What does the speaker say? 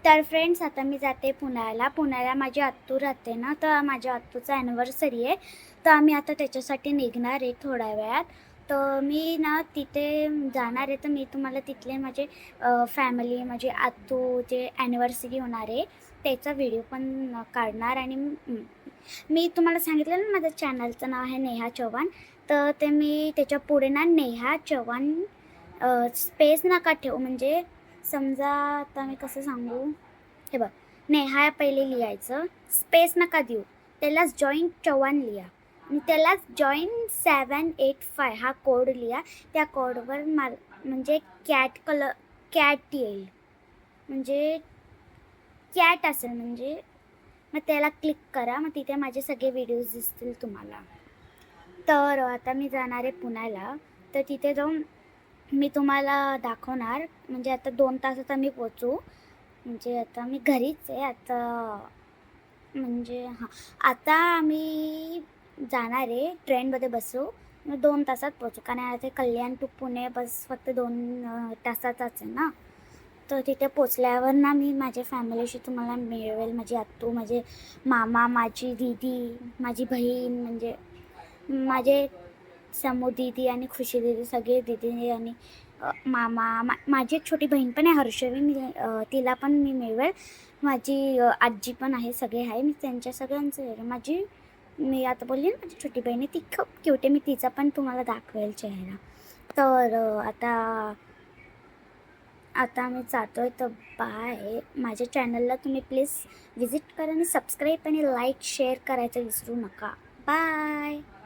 तर फ्रेंड्स, आता मी जाते पुण्याला माझी आत्तू राहते ना, तर माझ्या आत्तूचा ॲनिव्हर्सरी आहे. तर आम्ही आता त्याच्यासाठी निघणार आहे थोड्या वेळात. तर मी ना तिथे जाणार आहे, तर मी तुम्हाला तिथले माझे फॅमिली, माझी आत्तू जे ॲनिव्हर्सरी होणार आहे त्याचा व्हिडिओ पण काढणार. आणि मी तुम्हाला सांगितलं ना माझ्या चॅनलचं नाव आहे नेहा चव्हाण. तर ते मी त्याच्या पुढे ना नेहा चव्हाण स्पेस नका ठेवू, म्हणजे समजा आता मी कसं सांगू, हे बघ, नेहा पहिले लिहायचं, स्पेस नका देऊ, त्यालाच जॉईन चव्हाण लिहा आणि त्यालाच जॉईन 785 हा कोड लिहा. त्या कोडवर म्हणजे कॅट येईल, म्हणजे कॅट असेल, म्हणजे मग त्याला क्लिक करा, मग तिथे माझे सगळे व्हिडिओज दिसतील तुम्हाला. तर आता मी जाणार आहे पुण्याला. तर तिथे जाऊन मी तुम्हाला दाखवणार, म्हणजे आता 2 तासात आम्ही पोचू. म्हणजे आता मी घरीच आहे आता, म्हणजे हां, आता आम्ही जाणार आहे, ट्रेनमध्ये बसू, मग 2 तासात पोचू. कारण आता ते कल्याण टू पुणे बस फक्त 2 तासाचाच आहे ना. तर तिथे पोचल्यावर ना मी माझ्या फॅमिलीशी तुम्हाला मिळवेल. माझी आत्तू, माझे मामा, माझी दीदी, माझी बहीण, म्हणजे माझे समू दीदी आणि खुशी दीदी, सगळे दीदी आणि मामा, माझी एक छोटी बहीण पण आहे हर्षवी, तिला पण मी मिळवेल. माझी आजी पण आहे, सगळे आहे, मी त्यांच्या सगळ्यांचं मी आता बोलली ना माझी छोटी बहीण आहे, ती खूप क्यूट आहे, मी तिचा पण तुम्हाला दाखवेल चेहरा. तर आता आम्ही जातोय, तर बाय. माझ्या चॅनलला तुम्ही प्लीज व्हिजिट करा आणि सबस्क्राईब आणि लाईक शेअर करायचं विसरू नका. बाय.